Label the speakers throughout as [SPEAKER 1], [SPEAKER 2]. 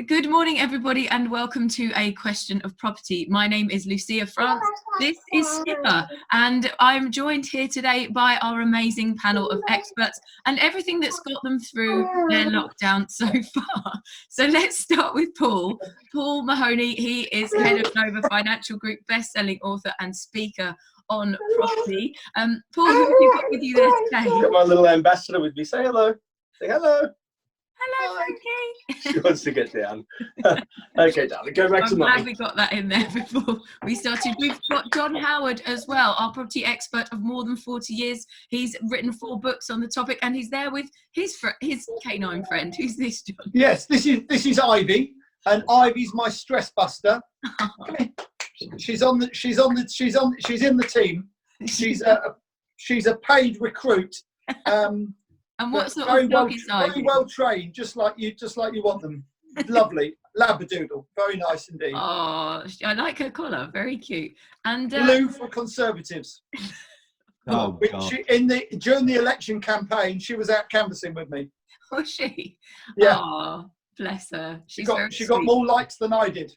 [SPEAKER 1] Good morning, everybody, and welcome to A Question of Property. My name is Lucia France. This is Skipper, and I'm joined here today by our amazing panel of experts and everything that's got them through their lockdown so far. So let's start with Paul. Paul Mahoney, he is head of Nova Financial Group, best-selling author and speaker on property. Paul, who have you got with you there today?
[SPEAKER 2] I've got my little ambassador with me. Say hello. Say hello.
[SPEAKER 1] Hello, Frankie.
[SPEAKER 2] She wants to get down. Okay, darling, go back to
[SPEAKER 1] I'm
[SPEAKER 2] mummy.
[SPEAKER 1] glad we got that in there before we started. We've got John Howard as well, our property expert of more than 40 years. He's written 4 books on the topic, and he's there with his canine friend. Who's this, John?
[SPEAKER 3] Yes, this is Ivy, and Ivy's my stress buster. She's in the team. She's a paid recruit.
[SPEAKER 1] And what sort of dog is Ivy?
[SPEAKER 3] Very well trained, just like you want them. Lovely Labradoodle, very nice indeed.
[SPEAKER 1] Oh, I like her collar, very cute. And
[SPEAKER 3] blue for Conservatives.
[SPEAKER 4] Oh, God.
[SPEAKER 3] During the election campaign, she was out canvassing with me.
[SPEAKER 1] Was she?
[SPEAKER 3] Yeah.
[SPEAKER 1] Oh, bless her. She
[SPEAKER 3] got more likes than I did.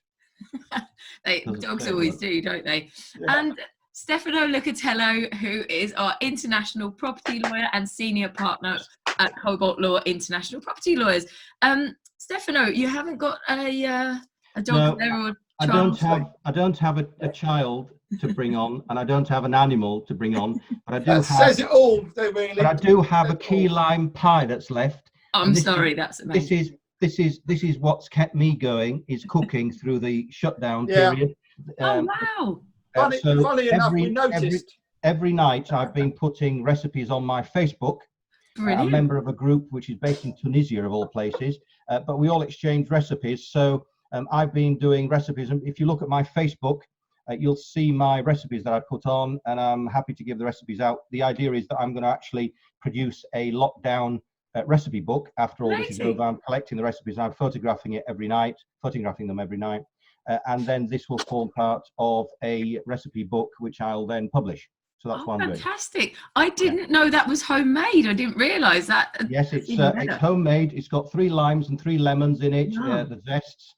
[SPEAKER 1] Dogs always do, don't they?
[SPEAKER 3] Yeah.
[SPEAKER 1] And Stefano Lucatello, who is our international property lawyer and senior partner at Kobalt Law International Property Lawyers. Stefano, you haven't got a dog there or
[SPEAKER 4] I don't have a child to bring on, and I don't have an animal to bring on. But I do
[SPEAKER 3] says it all, really.
[SPEAKER 4] But I do have a key lime pie that's left.
[SPEAKER 1] I'm sorry, that's amazing.
[SPEAKER 4] This is what's kept me going, is cooking through the shutdown period.
[SPEAKER 1] Oh wow.
[SPEAKER 3] Funny enough, we noticed.
[SPEAKER 4] Every night I've been putting recipes on my Facebook.
[SPEAKER 1] Brilliant.
[SPEAKER 4] I'm a member of a group which is based in Tunisia, of all places, but we all exchange recipes. So I've been doing recipes, and if you look at my Facebook, you'll see my recipes that I put on, and I'm happy to give the recipes out. The idea is that I'm going to actually produce a lockdown recipe book after all this is over. I'm collecting the recipes, and I'm photographing them every night. And then this will form part of a recipe book, which I'll then publish. So that's what I'm doing.
[SPEAKER 1] Fantastic. I didn't know that was homemade. I didn't realise that.
[SPEAKER 4] Yes, it's homemade. It's got 3 limes and 3 lemons in it, the zests,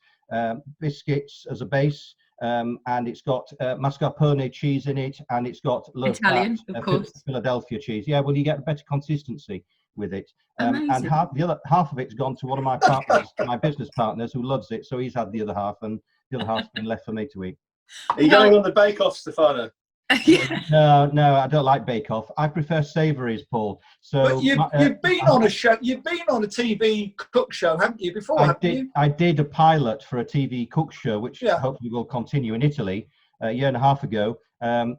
[SPEAKER 4] biscuits as a base, and it's got mascarpone cheese in it, and it's got
[SPEAKER 1] Italian, of course.
[SPEAKER 4] Philadelphia cheese. Yeah, well, you get better consistency with it. And the other half of it's gone to one of my partners, my business partners, who loves it. So he's had the other half, and the other half's been left for me to eat.
[SPEAKER 2] Are you going on the bake-off, Stefano?
[SPEAKER 1] Yeah.
[SPEAKER 4] No, I don't like bake-off. I prefer savouries, Paul. So
[SPEAKER 3] but you've been on a show. You've been on a TV cook show, haven't you? Before,
[SPEAKER 4] I did a pilot for a TV cook show, which hopefully will continue in Italy a year and a half ago,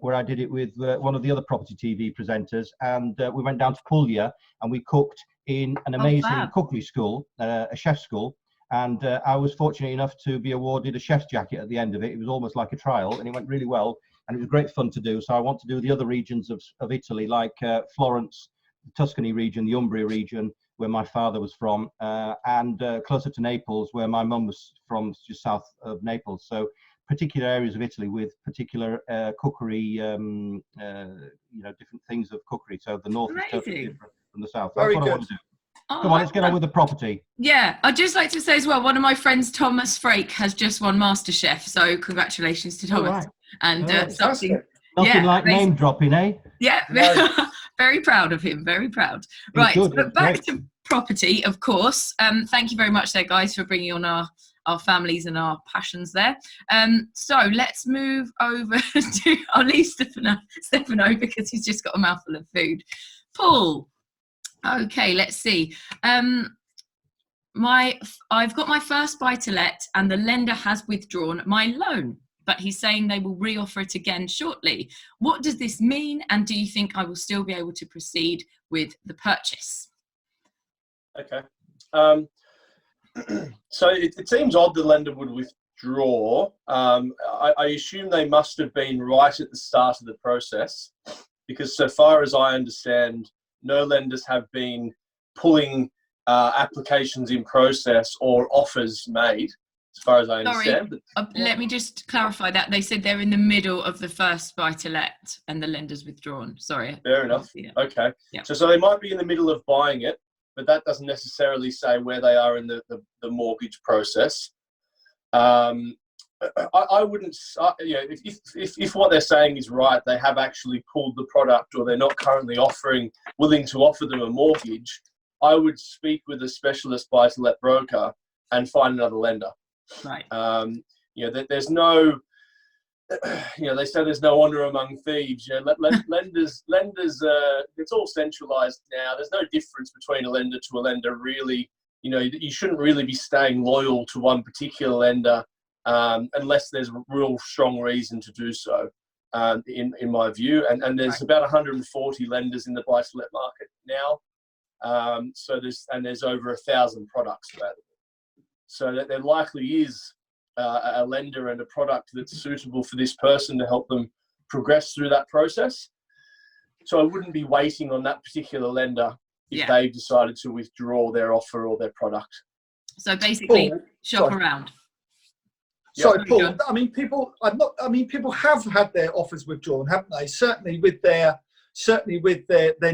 [SPEAKER 4] where I did it with one of the other property TV presenters, and we went down to Puglia and we cooked in an amazing cookery school, a chef school. And I was fortunate enough to be awarded a chef's jacket at the end of it. It was almost like a trial, and it went really well. And it was great fun to do. So I want to do the other regions of Italy, like Florence, the Tuscany region, the Umbria region, where my father was from, and closer to Naples, where my mum was from, just south of Naples. So particular areas of Italy with particular cookery, different things of cookery. So the north is totally different from the south. That's what I want to do. Come on, let's get on with the property.
[SPEAKER 1] Yeah, I'd just like to say as well, one of my friends, Thomas Frake, has just won MasterChef. So congratulations to Thomas.
[SPEAKER 4] Right.
[SPEAKER 1] And
[SPEAKER 4] nothing like name dropping, eh?
[SPEAKER 1] Yeah, very proud of him, very proud. Right, but back to property, of course. Thank you very much there, guys, for bringing on our families and our passions there. So let's move over to, I'll leave Stefano because he's just got a mouthful of food. Paul. Okay, let's see. I've got my first buy-to-let and the lender has withdrawn my loan, but he's saying they will reoffer it again shortly. What does this mean? And do you think I will still be able to proceed with the purchase?
[SPEAKER 2] Okay. So it seems odd the lender would withdraw. I assume they must have been right at the start of the process, because so far as I understand, no lenders have been pulling applications in process or offers made, as far as I understand.
[SPEAKER 1] Sorry, let me just clarify that. They said they're in the middle of the first buy-to-let and the lender's withdrawn. Sorry.
[SPEAKER 2] Fair enough.
[SPEAKER 1] Yeah.
[SPEAKER 2] Okay.
[SPEAKER 1] Yeah.
[SPEAKER 2] So they might be in the middle of buying it, but that doesn't necessarily say where they are in the mortgage process. I wouldn't, if what they're saying is right, they have actually pulled the product, or they're not currently willing to offer them a mortgage, I would speak with a specialist buy-to-let broker and find another lender.
[SPEAKER 1] Right.
[SPEAKER 2] There's no, they say there's no honor among thieves. Lenders, it's all centralized now. There's no difference between a lender to a lender, really. You shouldn't really be staying loyal to one particular lender unless there's a real strong reason to do so, in my view. And there's about 140 lenders in the buy-to-let market now. So there's over 1,000 products available. So that there likely is a lender and a product that's suitable for this person to help them progress through that process. So I wouldn't be waiting on that particular lender if they've decided to withdraw their offer or their product.
[SPEAKER 1] So basically, shop around.
[SPEAKER 3] Sorry, Paul. People have had their offers withdrawn, haven't they? Certainly with their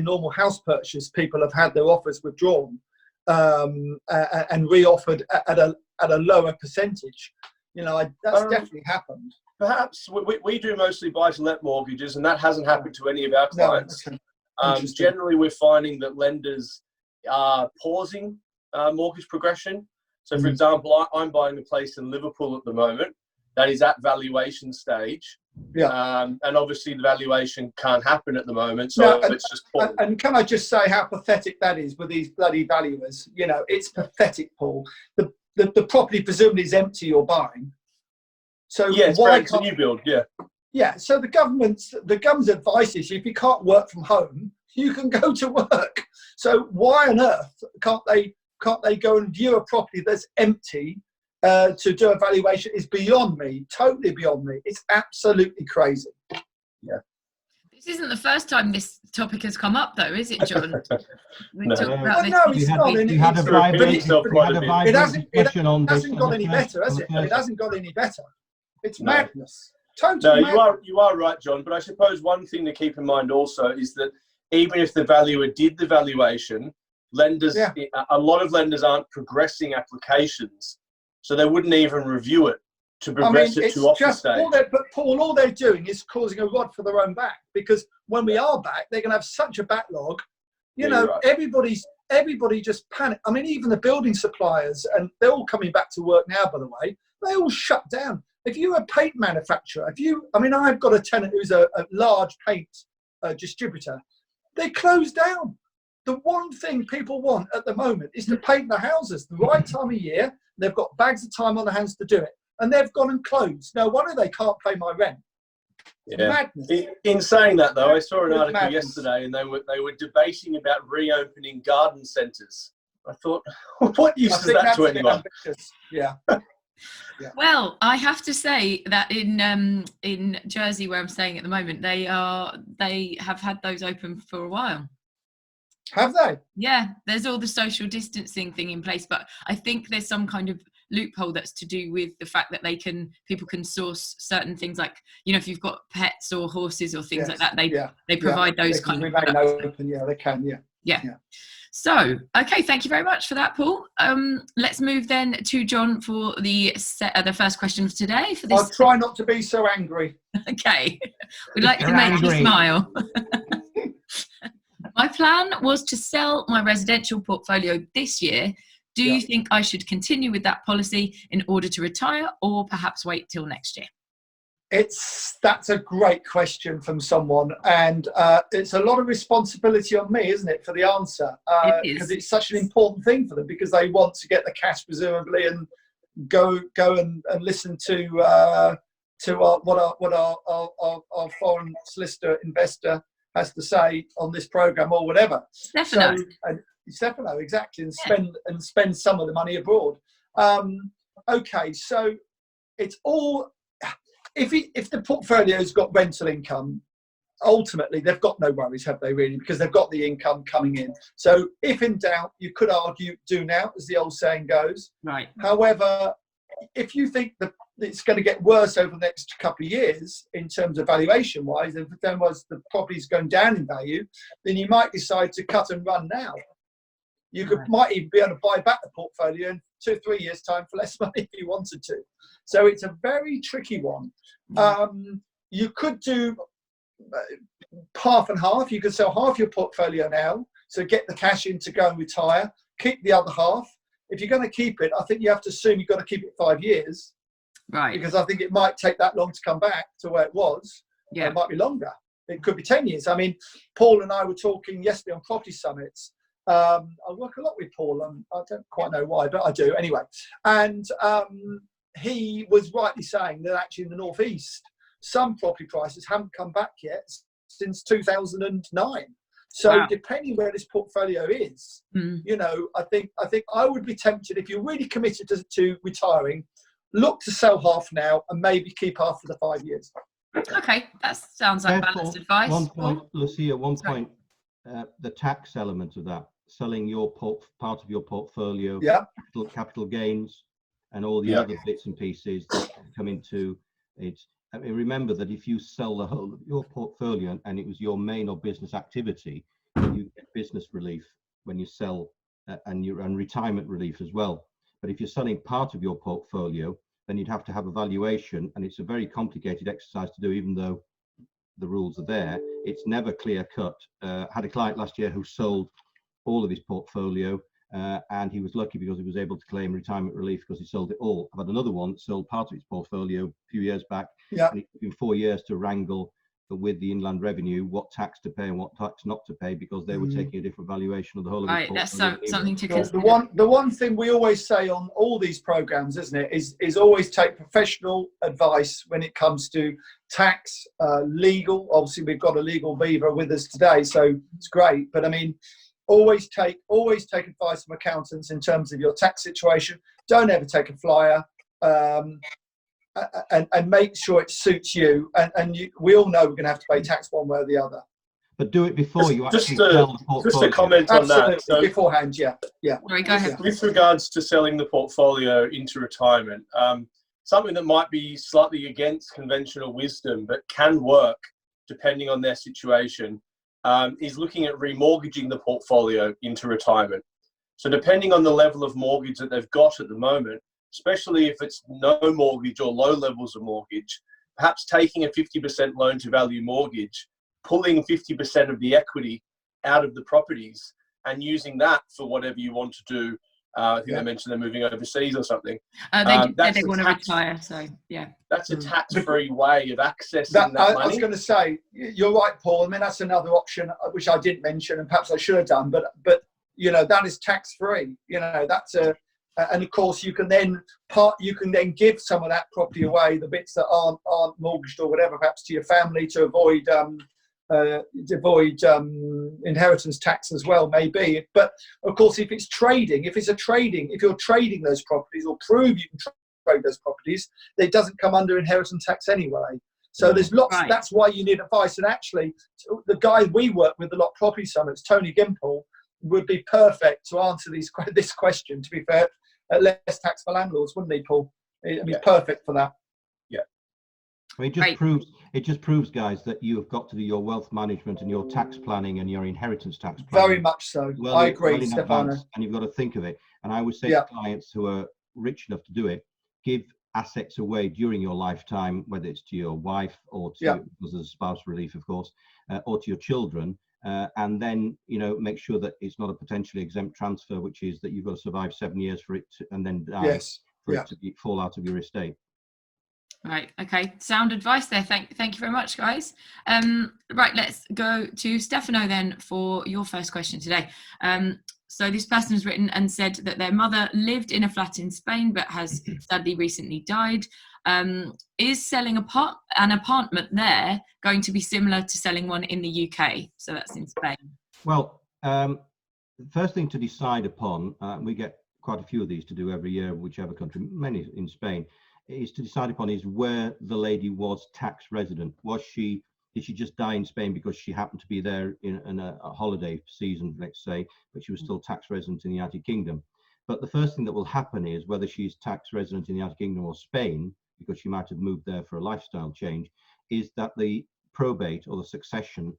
[SPEAKER 3] normal house purchase, people have had their offers withdrawn and re-offered at a lower percentage. That's definitely happened.
[SPEAKER 2] Perhaps we do mostly buy-to-let mortgages, and that hasn't happened to any of our clients. Generally, we're finding that lenders are pausing mortgage progression. So, for example, I'm buying a place in Liverpool at the moment that is at valuation stage. Yeah. And obviously the valuation can't happen at the moment, so it's just Paul.
[SPEAKER 3] And can I just say how pathetic that is with these bloody valuers? It's pathetic, Paul. The property presumably is empty you're buying. So
[SPEAKER 2] it's a new build,
[SPEAKER 3] Yeah, so the government's advice is if you can't work from home, you can go to work. So why on earth can't they go and view a property that's empty to do a valuation? Is beyond me, totally beyond me. It's absolutely crazy. Yeah.
[SPEAKER 1] This isn't the first time this topic has come up, though, is it, John?
[SPEAKER 3] No, it's not. It hasn't got any better, has it? It hasn't got any better. It's madness. Totally madness.
[SPEAKER 2] You are right, John. But I suppose one thing to keep in mind also is that even if the valuer did the valuation, a lot of lenders aren't progressing applications, so they wouldn't even review it to progress it to offer stage.
[SPEAKER 3] But Paul, all they're doing is causing a rod for their own back, because when we are back, they're going to have such a backlog. Everybody just panic. Even the building suppliers, and they're all coming back to work now, by the way, they all shut down. If you're a paint manufacturer, I've got a tenant who's a large paint distributor. They closed down. The one thing people want at the moment is to paint the houses the right time of year. They've got bags of time on their hands to do it, and they've gone and closed. No wonder they can't pay my rent. Madness.
[SPEAKER 2] In saying that, though, I saw an article yesterday, and they were debating about reopening garden centres. I thought, what use is that to anyone?
[SPEAKER 3] Yeah.
[SPEAKER 1] Yeah. Well, I have to say that in Jersey, where I'm staying at the moment, they have had those open for a while.
[SPEAKER 3] Have they?
[SPEAKER 1] Yeah, there's all the social distancing thing in place, but I think there's some kind of loophole that's to do with the fact that people can source certain things, like if you've got pets or horses or things like that, they provide those kind of products.
[SPEAKER 3] Open. Yeah, they can.
[SPEAKER 1] Yeah. So, okay, thank you very much for that, Paul. Let's move then to John for the first question of today.
[SPEAKER 3] I'll try not to be so angry.
[SPEAKER 1] Okay, we'd like to make you smile. My plan was to sell my residential portfolio this year. Do you think I should continue with that policy in order to retire, or perhaps wait till next year?
[SPEAKER 3] That's a great question from someone, and it's a lot of responsibility on me, isn't it, for the answer? Because it's such an important thing for them, because they want to get the cash presumably and go and listen to what our foreign solicitor investor has to say on this program or whatever.
[SPEAKER 1] Stefano,
[SPEAKER 3] exactly, and spend some of the money abroad. Okay, so it's all. If the portfolio's got rental income, ultimately they've got no worries, have they really? Because they've got the income coming in. So if in doubt, you could argue do now, as the old saying goes.
[SPEAKER 1] Right.
[SPEAKER 3] However, if you think that it's going to get worse over the next couple of years in terms of valuation wise, if the property's going down in value, then you might decide to cut and run now. You might even be able to buy back the portfolio in 2 or 3 years' time for less money if you wanted to. So it's a very tricky one. You could do half and half. You could sell half your portfolio now, so get the cash in to go and retire, keep the other half. If you're going to keep it, I think you have to assume you've got to keep it 5 years.
[SPEAKER 1] Right.
[SPEAKER 3] Because I think it might take that long to come back to where it was.
[SPEAKER 1] Yeah.
[SPEAKER 3] It might be longer. It could be 10 years. I mean, Paul and I were talking yesterday on property summits. I work a lot with Paul, and I don't quite know why, but I do anyway. And he was rightly saying that actually in the Northeast, some property prices haven't come back yet since 2009. So
[SPEAKER 1] wow.
[SPEAKER 3] Depending where this portfolio is, you know, I think I would be tempted, if you're really committed to retiring, look to sell half now and maybe keep half for the 5 years.
[SPEAKER 1] Okay, that sounds like balanced advice.
[SPEAKER 4] One point, Lucia, point, the tax element of that, selling your part of your portfolio, capital gains, and all the other bits and pieces that come into it. I mean, remember that if you sell the whole of your portfolio and it was your main or business activity, you get business relief when you sell, and retirement relief as well. But if you're selling part of your portfolio, then you'd have to have a valuation, and it's a very complicated exercise to do, even though the rules are there. It's never clear cut. Had a client last year who sold all of his portfolio, and he was lucky because he was able to claim retirement relief because he sold it all. I've had another one that sold part of his portfolio a few years back, and it took him 4 years to wrangle with the Inland Revenue what tax to pay and what tax not to pay, because they were taking a different valuation of the whole of his portfolio.
[SPEAKER 1] That's something to consider.
[SPEAKER 3] The one thing we always say on all these programs, isn't it, is always take professional advice when it comes to tax, legal. Obviously, we've got a legal beaver with us today, so it's great. But I mean, always take advice from accountants in terms of your tax situation. Don't ever take a flyer. And make sure it suits you. And we all know we're going to have to pay tax one way or the other.
[SPEAKER 4] But do it before you actually sell the portfolio.
[SPEAKER 2] Just a comment on that.
[SPEAKER 3] So, beforehand, yeah.
[SPEAKER 1] Sorry, go ahead.
[SPEAKER 2] With regards to selling the portfolio into retirement, something that might be slightly against conventional wisdom, but can work depending on their situation, is looking at remortgaging the portfolio into retirement. So depending on the level of mortgage that they've got at the moment, especially if it's no mortgage or low levels of mortgage, perhaps taking a 50% loan to value mortgage, pulling 50% of the equity out of the properties and using that for whatever you want to do. I think they mentioned they're moving overseas or something.
[SPEAKER 1] They want to retire, so yeah.
[SPEAKER 2] That's a tax-free way of accessing that money.
[SPEAKER 3] I was going to say, you're right, Paul. I mean, that's another option, which I didn't mention, and perhaps I should have done, but you know, that is tax-free. You know, that's and of course, you can then give some of that property away, the bits that aren't mortgaged or whatever, perhaps to your family to avoid inheritance tax as well, maybe. But of course, if you're trading those properties or prove you can trade those properties, it doesn't come under inheritance tax anyway. So there's lots. Right. That's why you need advice. And actually, the guy we work with a lot, property summits, Tony Gimple, would be perfect to answer this question. To be fair. Less tax for landlords, wouldn't he, Paul? I mean, perfect for that.
[SPEAKER 2] Yeah.
[SPEAKER 4] Well, it just proves, guys, that you have got to do your wealth management and your tax planning and your inheritance tax planning.
[SPEAKER 3] Very much so. I agree, Stefano.
[SPEAKER 4] And you've got to think of it. And I would say to clients who are rich enough to do it, give assets away during your lifetime, whether it's to your wife or to because of spouse relief, of course, or to your children. And then, you know, make sure that it's not a potentially exempt transfer, which is that you've got to survive 7 years for it and then die for it to fall out of your estate.
[SPEAKER 1] Right. Okay. Sound advice there. Thank you very much, guys. Right. Let's go to Stefano then for your first question today. So this person has written and said that their mother lived in a flat in Spain, but has sadly recently died. Is selling an apartment there going to be similar to selling one in the UK? So that's in Spain.
[SPEAKER 4] Well, the first thing to decide upon, we get quite a few of these to do every year, whichever country, many in Spain, is to decide upon is where the lady was tax resident. Did she just die in Spain because she happened to be there in a holiday season, let's say, but she was still tax resident in the United Kingdom? But the first thing that will happen is whether she's tax resident in the United Kingdom or Spain, because she might have moved there for a lifestyle change, is that the probate or the succession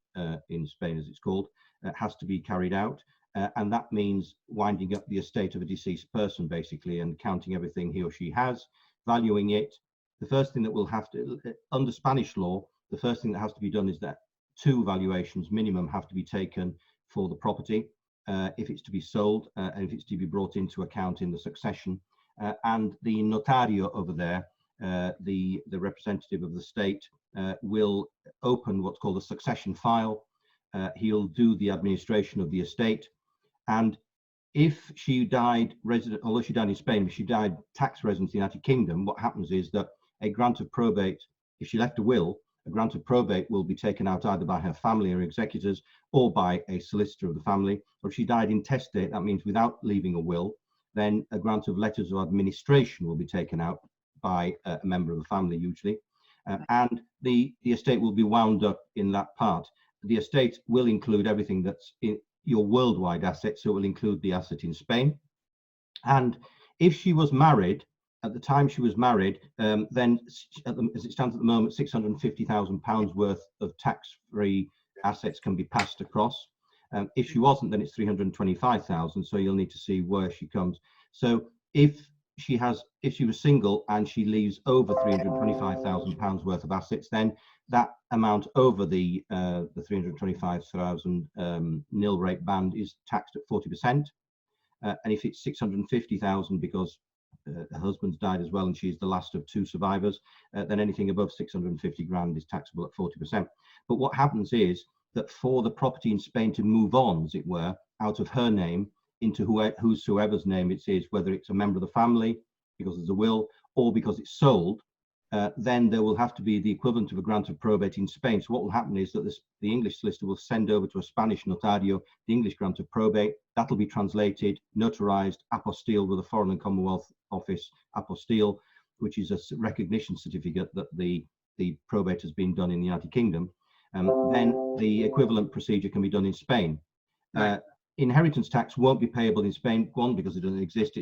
[SPEAKER 4] in Spain, as it's called, has to be carried out. and that means winding up the estate of a deceased person, basically, and counting everything he or she has, valuing it. The first thing that will have to, under Spanish law, the first thing that has to be done is that 2 valuations minimum have to be taken for the property, if it's to be sold, and if it's to be brought into account in the succession. And the notario over there, the representative of the state, will open what's called a succession file. He'll do the administration of the estate. And if she died resident, although she died in Spain, if she died tax resident in the United Kingdom, what happens is that a grant of probate, if she left a will, a grant of probate will be taken out either by her family or executors or by a solicitor of the family. Or if she died intestate, that means without leaving a will, then a grant of letters of administration will be taken out by a member of the family usually. And the estate will be wound up in that part. The estate will include everything that's in your worldwide assets, so it will include the asset in Spain. And if she was married, at the time she was married, then as it stands at the moment, £650,000 worth of tax-free assets can be passed across. If she wasn't, then it's 325,000. So you'll need to see where she comes. So if she was single and she leaves over £325,000 worth of assets, then that amount over the 325,000 nil rate band is taxed at 40%. And if it's 650,000 because her husband's died as well and she's the last of 2 survivors, then anything above 650 grand is taxable at 40%. But what happens is that for the property in Spain to move on, as it were, out of her name into whosoever's name it is, whether it's a member of the family because there's a will or because it's sold, then there will have to be the equivalent of a grant of probate in Spain. So what will happen is that the English solicitor will send over to a Spanish notario the English grant of probate. That'll be translated, notarized, apostille with a Foreign and Commonwealth Office apostille, which is a recognition certificate that the probate has been done in the United Kingdom. Then the equivalent procedure can be done in Spain. Inheritance tax won't be payable in Spain, one, because it doesn't exist.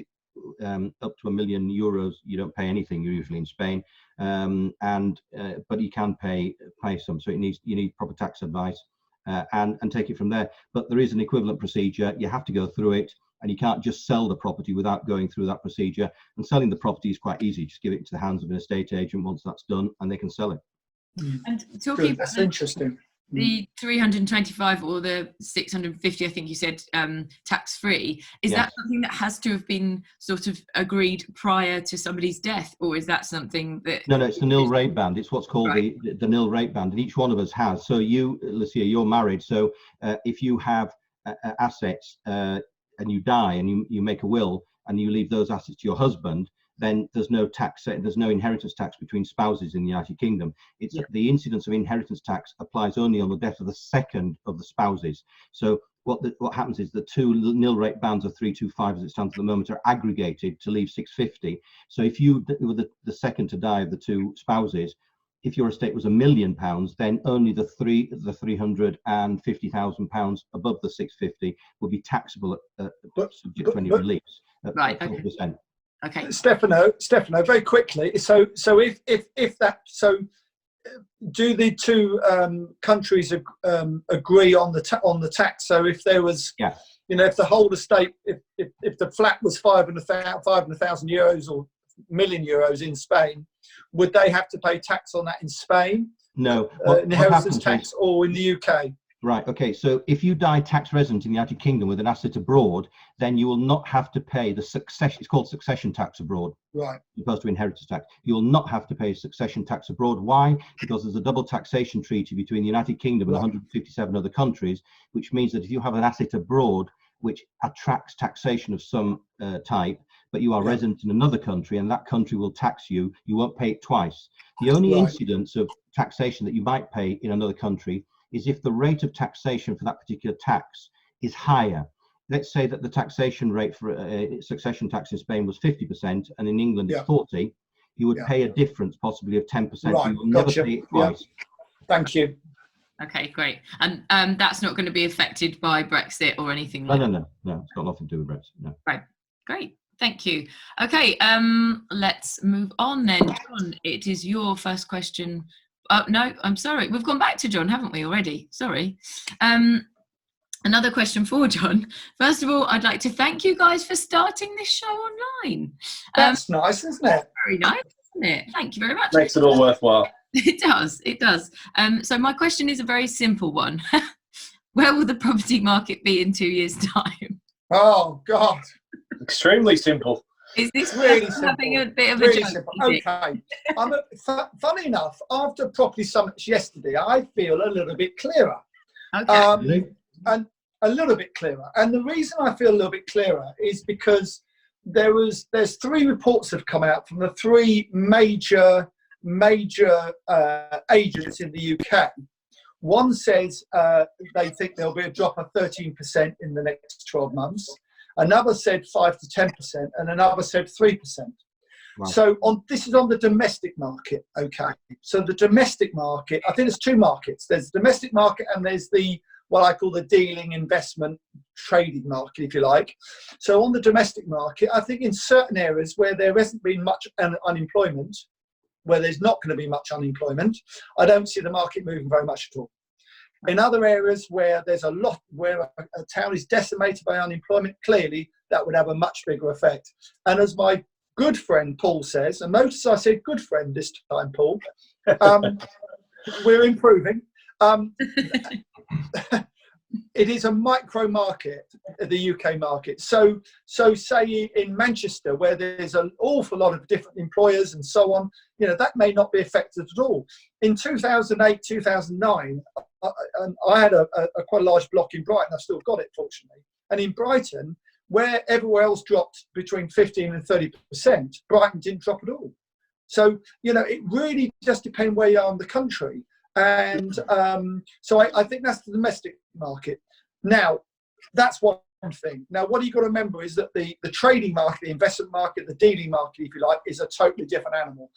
[SPEAKER 4] Up to €1 million, you don't pay anything usually in Spain, but you can pay some. So you need proper tax advice and take it from there. But there is an equivalent procedure. You have to go through it, and you can't just sell the property without going through that procedure. And selling the property is quite easy. Just give it into the hands of an estate agent once that's done, and they can sell it.
[SPEAKER 1] And talking about
[SPEAKER 3] that's interesting.
[SPEAKER 1] The 325 or the 650, I think you said, tax-free. Is that something that has to have been sort of agreed prior to somebody's death, or is that something that...
[SPEAKER 4] No, it's the nil rate band. It's what's called the nil rate band, and each one of us has. So you, Lucia, you're married. So if you have assets and you die and you make a will and you leave those assets to your husband, then there's no tax, there's no inheritance tax between spouses in the United Kingdom. It's the incidence of inheritance tax applies only on the death of the second of the spouses. So what happens is the 2 nil rate bands of 325 as it stands at the moment are aggregated to leave 650. So if you were the second to die of the 2 spouses, if your estate was £1 million, then only the £350,000 above the 650 will be taxable subject to any release at 40%.
[SPEAKER 1] Okay.
[SPEAKER 3] Stefano, very quickly. So if that, do the 2 countries agree on the tax? So if there was, if the whole estate, if the flat was 500,000 euros or million euros in Spain, would they have to pay tax on that in Spain?
[SPEAKER 4] No.
[SPEAKER 3] Inheritance tax, or in the UK?
[SPEAKER 4] Right. Okay. So if you die tax resident in the United Kingdom with an asset abroad, then you will not have to pay the succession. It's called succession tax abroad.
[SPEAKER 3] Right.
[SPEAKER 4] As opposed to inheritance tax. You will not have to pay succession tax abroad. Why? Because there's a double taxation treaty between the United Kingdom and 157 other countries, which means that if you have an asset abroad which attracts taxation of some type, but you are resident in another country and that country will tax you, you won't pay it twice. The only incidence of taxation that you might pay in another country is if the rate of taxation for that particular tax is higher. Let's say that the taxation rate for succession tax in Spain was 50% and in England it's 40%. You would pay a difference possibly of 10%.
[SPEAKER 3] Right.
[SPEAKER 4] You will never pay it twice.
[SPEAKER 3] Thank you.
[SPEAKER 1] Okay, great. And that's not going to be affected by Brexit or anything like that?
[SPEAKER 4] No, it's got nothing to do with Brexit. No.
[SPEAKER 1] Right, great. Thank you. Okay, let's move on then. John, it is your first question. No, I'm sorry. We've gone back to John, haven't we, already? Sorry. another question for John. First of all, I'd like to thank you guys for starting this show online.
[SPEAKER 3] That's nice, isn't it?
[SPEAKER 1] Very nice, isn't it? Thank you very much.
[SPEAKER 2] Makes it all worthwhile.
[SPEAKER 1] It does, it does. So my question is a very simple one. Where will the property market be in 2 years' time?
[SPEAKER 3] Oh, God.
[SPEAKER 2] Extremely simple.
[SPEAKER 1] Is this
[SPEAKER 3] Really
[SPEAKER 1] having
[SPEAKER 3] simple.
[SPEAKER 1] a bit of
[SPEAKER 3] Really
[SPEAKER 1] a joke?
[SPEAKER 3] simple. Okay. Funny enough, after property summits yesterday, I feel a little bit clearer.
[SPEAKER 1] Okay.
[SPEAKER 3] And a little bit clearer. And the reason I feel a little bit clearer is because there's 3 reports have come out from the 3 major agents in the UK. One says they think there'll be a drop of 13% in the next 12 months. Another said 5 to 10%, and another said 3%. Wow. So this is on the domestic market. Okay. So the domestic market, I think there's 2 markets. There's the domestic market, and there's what I call the dealing, investment, trading market, if you like. So on the domestic market, I think in certain areas where there hasn't been much unemployment, where there's not going to be much unemployment, I don't see the market moving very much at all. In other areas where there's where a town is decimated by unemployment, clearly that would have a much bigger effect. And as my good friend Paul says, and notice I said good friend this time, Paul, we're improving. It is a micro market, the UK market. So say in Manchester, where there's an awful lot of different employers and so on, that may not be affected at all. In 2008, 2009, I had a quite a large block in Brighton. I've still got it, fortunately. And in Brighton, where everywhere else dropped between 15 and 30%, Brighton didn't drop at all. So, it really just depends where you are in the country. And so I think that's the domestic market. Now, that's one thing. Now, what you've got to remember is that the trading market, the investment market, the dealing market, if you like, is a totally different animal,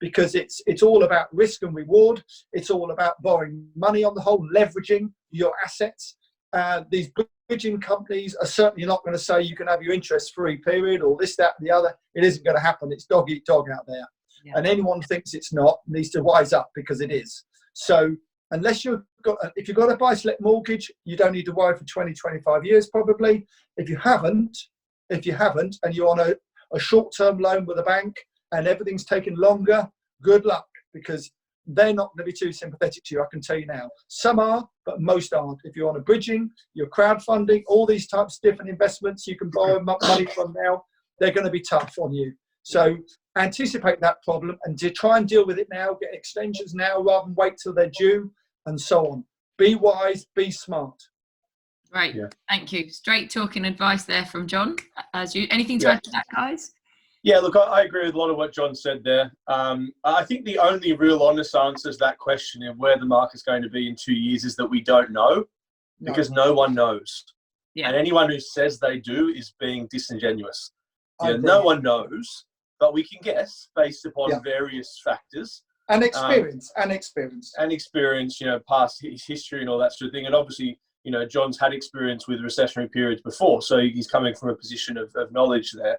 [SPEAKER 3] because it's all about risk and reward. It's all about borrowing money on the whole, leveraging your assets. These bridging companies are certainly not going to say you can have your interest-free period or this, that, and the other. It isn't going to happen. It's dog eat dog out there. Yeah. And anyone thinks it's not needs to wise up, because it is. So unless if you've got a buy-to-let mortgage, you don't need to worry for 20, 25 years probably. If you haven't, and you're on a short-term loan with a bank and everything's taking longer, good luck, because they're not going to be too sympathetic to you, I can tell you now. Some are, but most aren't. If you're on a bridging, you're crowdfunding, all these types of different investments you can borrow money from now, they're going to be tough on you. So anticipate that problem and to try and deal with it now, get extensions now rather than wait till they're due, and so on. Be wise, be smart.
[SPEAKER 1] Right, yeah. Thank you. Straight talking advice there from John. Anything to add to that, guys?
[SPEAKER 2] Yeah, look, I agree with a lot of what John said there. I think the only real honest answer to that question of where the market's going to be in 2 years is that we don't know, because no one knows. Yeah. And anyone who says they do is being disingenuous. No one knows, but we can guess based upon various factors. And experience. Past history and all that sort of thing. And obviously, John's had experience with recessionary periods before, so he's coming from a position of knowledge there.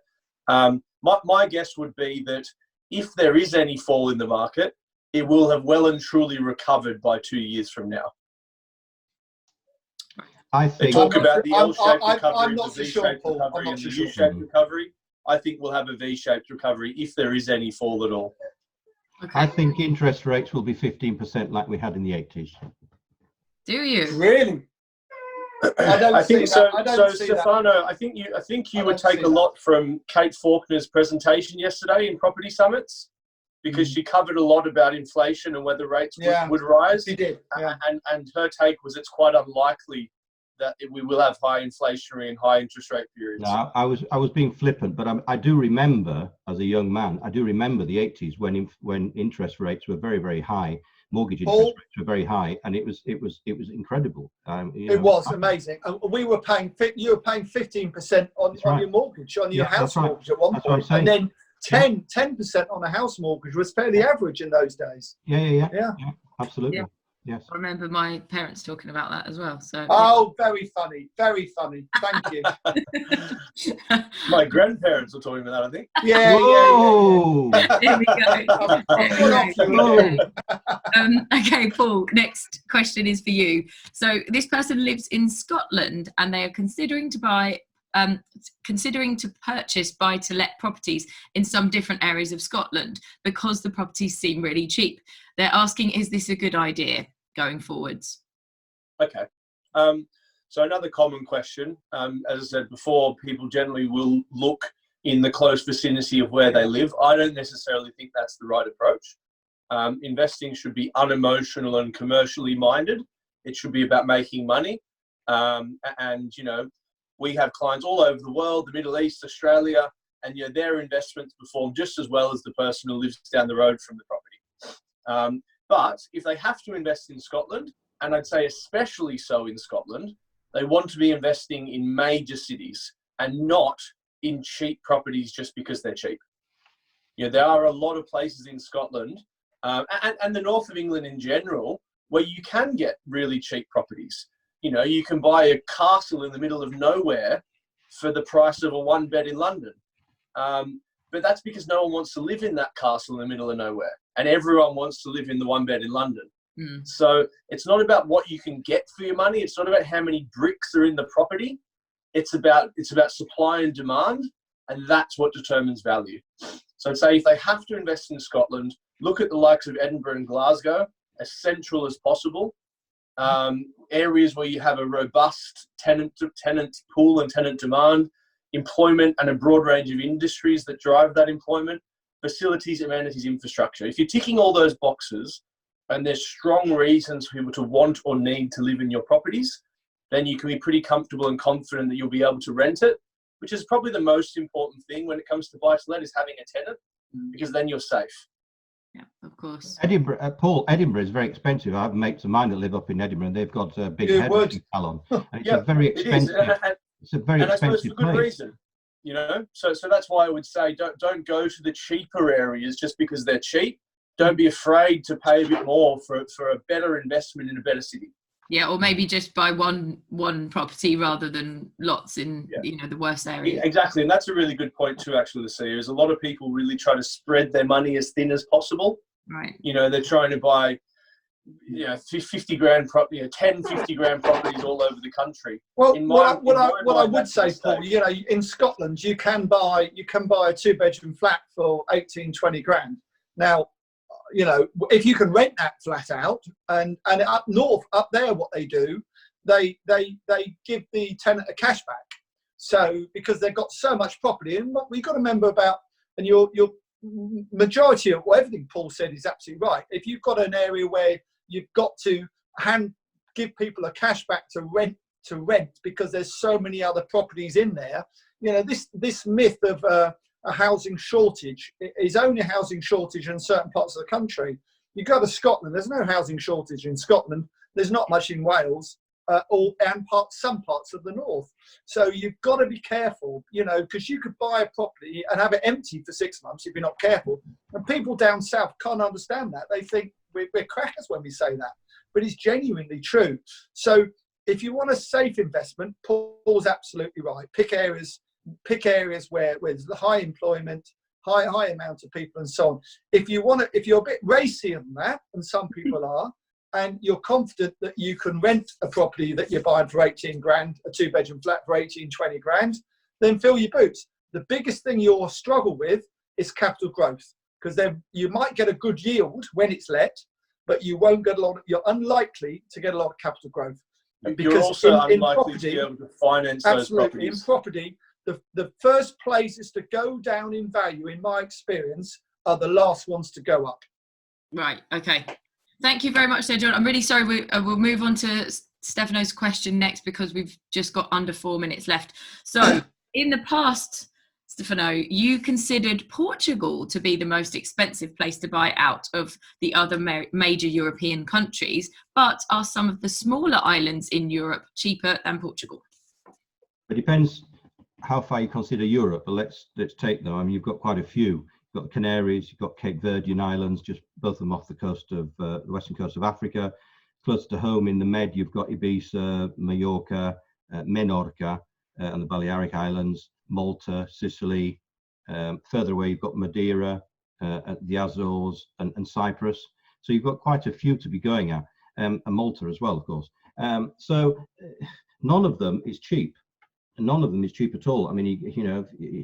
[SPEAKER 2] My guess would be that if there is any fall in the market, it will have well and truly recovered by 2 years from now.
[SPEAKER 4] I think
[SPEAKER 2] they talk about the L-shaped recovery,
[SPEAKER 3] the
[SPEAKER 2] V-shaped recovery, and the U-shaped recovery. I think we'll have a V-shaped recovery if there is any fall at all.
[SPEAKER 4] Okay. I think interest rates will be 15% like we had in the 80s.
[SPEAKER 1] Do you?
[SPEAKER 3] Really?
[SPEAKER 2] I think so. So, Stefano, I think you would take a lot from Kate Faulkner's presentation yesterday in Property Summits, because she covered a lot about inflation and whether rates would rise.
[SPEAKER 3] She did. Yeah.
[SPEAKER 2] And her take was it's quite unlikely that we will have high inflationary and high interest rate periods.
[SPEAKER 4] No, I was being flippant, but I do remember as a young man, I do remember the 80s when interest rates were very, very high. Mortgage interest rates were very high, and it was incredible.
[SPEAKER 3] It was amazing. And you were paying 15% on your mortgage, on your house mortgage at one point, and then 10% on a house mortgage was fairly average in those days.
[SPEAKER 4] Yeah, absolutely. Yes.
[SPEAKER 1] I remember my parents talking about that as well. So.
[SPEAKER 3] Oh, very funny, very funny. Thank you.
[SPEAKER 2] My grandparents were talking about that, I think.
[SPEAKER 3] Yeah,
[SPEAKER 4] Whoa.
[SPEAKER 1] There we go. Okay, Paul, next question is for you. So this person lives in Scotland and they are considering to purchase buy-to-let properties in some different areas of Scotland because the properties seem really cheap. They're asking, is this a good idea going forwards?
[SPEAKER 2] Okay. So another common question, as I said before, people generally will look in the close vicinity of where they live. I don't necessarily think that's the right approach. Investing should be unemotional and commercially minded. It should be about making money. And, you know, we have clients all over the world, the Middle East, Australia, and, you know, their investments perform just as well as the person who lives down the road from the property. But if they have to invest in Scotland, and I'd say especially so in Scotland, they want to be investing in major cities and not in cheap properties just because they're cheap. You know, there are a lot of places in Scotland and the north of England in general where you can get really cheap properties. You know, you can buy a castle in the middle of nowhere for the price of a one bed in London. But that's because no one wants to live in that castle in the middle of nowhere, and everyone wants to live in the one bed in London. So it's not about what you can get for your money. It's not about how many bricks are in the property. It's about supply and demand, and that's what determines value. So I'd say if they have to invest in Scotland, look at the likes of Edinburgh and Glasgow, as central as possible. Areas where you have a robust tenant pool and tenant demand, employment, and a broad range of industries that drive that employment, facilities, amenities, infrastructure. If you're ticking all those boxes, and there's strong reasons for people to want or need to live in your properties, then you can be pretty comfortable and confident that you'll be able to rent it, which is probably the most important thing when it comes to buy-to-let, is having a tenant, because then you're safe.
[SPEAKER 1] Yeah, of course.
[SPEAKER 4] Edinburgh, Paul, Edinburgh is very expensive. I have mates of mine that live up in Edinburgh, and they've got a big hairdressing salon. And it's a very expensive. It's a very expensive
[SPEAKER 2] for good reason. You know, so that's why I would say don't go to the cheaper areas just because they're cheap. Don't be afraid to pay a bit more for a better investment in a better city.
[SPEAKER 1] Yeah, or maybe just buy one property rather than lots in you know, the worst area.
[SPEAKER 2] Yeah, exactly, and that's a really good point too. Actually, to see is a lot of people really try to spread their money as thin as possible.
[SPEAKER 1] Right.
[SPEAKER 2] You know, they're trying to buy, you know, 50 grand property, 10, 50 grand properties all over the country.
[SPEAKER 3] Well, what I would say, Paul, you know, in Scotland you can buy a 2-bedroom flat for 18, 20 grand. Now, you know, if you can rent that flat out, and up north, up there, what they do, they give the tenant a cashback. So because they've got so much property, and what we've got to remember about, and your majority of everything Paul said is absolutely right. If you've got an area where you've got to give people a cashback to rent because there's so many other properties in there, you know, this myth of a housing shortage is only a housing shortage in certain parts of the country. You go to Scotland, there's no housing shortage in Scotland. There's not much in Wales, some parts of the north. So you've got to be careful, you know, because you could buy a property and have it empty for 6 months if you're not careful. And people down south can't understand that. They think we're crackers when we say that, but it's genuinely true. So if you want a safe investment, Paul's absolutely right. Pick areas where there's high employment, high amount of people, and so on. If you're a bit racier than that, and some people are, and you're confident that you can rent a property that you're buying for 18 grand, a 2-bedroom flat for 18, 20 grand, then fill your boots. The biggest thing you'll struggle with is capital growth, because then you might get a good yield when it's let, but you won't get you're unlikely to get a lot of capital growth.
[SPEAKER 2] Because you're also unlikely to be able to finance those properties.
[SPEAKER 3] In property, the first places to go down in value, in my experience, are the last ones to go up.
[SPEAKER 1] Right, okay. Thank you very much there, John. I'm really sorry. We'll move on to Stefano's question next because we've just got under 4 minutes left. So in the past, Stefano, you considered Portugal to be the most expensive place to buy out of the other major European countries, but are some of the smaller islands in Europe cheaper than Portugal?
[SPEAKER 4] It depends how far you consider Europe, but let's take them. I mean, you've got quite a few. You've got the Canaries, you've got Cape Verdean Islands, just both of them off the coast of the western coast of Africa. Close to home in the Med, you've got Ibiza, Mallorca, Menorca, and the Balearic Islands, Malta, Sicily. Further away, you've got Madeira, the Azores, and Cyprus. So you've got quite a few to be going at, and Malta as well, of course. So none of them is cheap. None of them is cheap at all. I mean,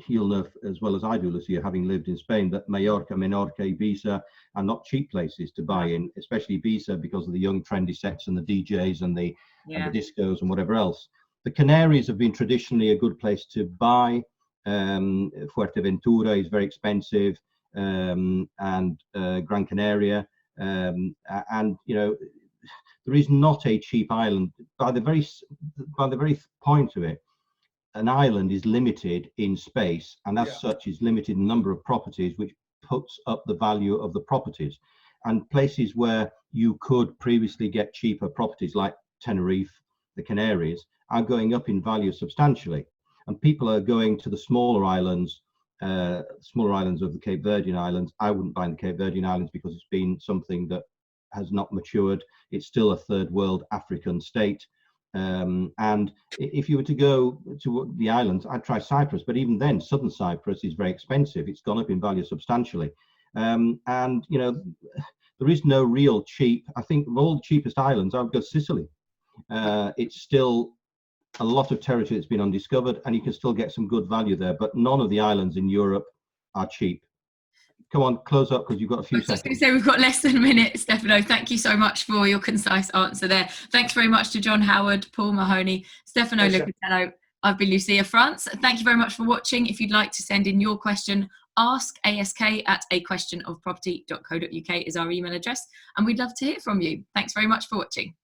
[SPEAKER 4] you'll know as well as I do, Lucia, having lived in Spain, that Mallorca, Menorca, Ibiza are not cheap places to buy in, especially Ibiza because of the young trendy sets and the DJs and the discos and whatever else. The Canaries have been traditionally a good place to buy. Fuerteventura is very expensive, and Gran Canaria, and there is not a cheap island by the very point of it. An island is limited in space, and as such is limited in number of properties, which puts up the value of the properties. And places where you could previously get cheaper properties like Tenerife, the Canaries, are going up in value substantially. And people are going to the smaller islands of the Cape Verdean Islands. I wouldn't buy in the Cape Verdean Islands because it's been something that has not matured. It's still a third world African state. And if you were to go to the islands, I'd try Cyprus, but even then, southern Cyprus is very expensive. It's gone up in value substantially. And, there is no real cheap. I think of all the cheapest islands, I would go Sicily. It's still a lot of territory that's been undiscovered, and you can still get some good value there, but none of the islands in Europe are cheap. Come on, close up because you've got a few seconds. I was just going
[SPEAKER 1] to say we've got less than a minute, Stefano. Thank you so much for your concise answer there. Thanks very much to John Howard, Paul Mahoney, Stefano Lucatello. I've been Lucia France. Thank you very much for watching. If you'd like to send in your question, askask@aquestionofproperty.co.uk is our email address, and we'd love to hear from you. Thanks very much for watching.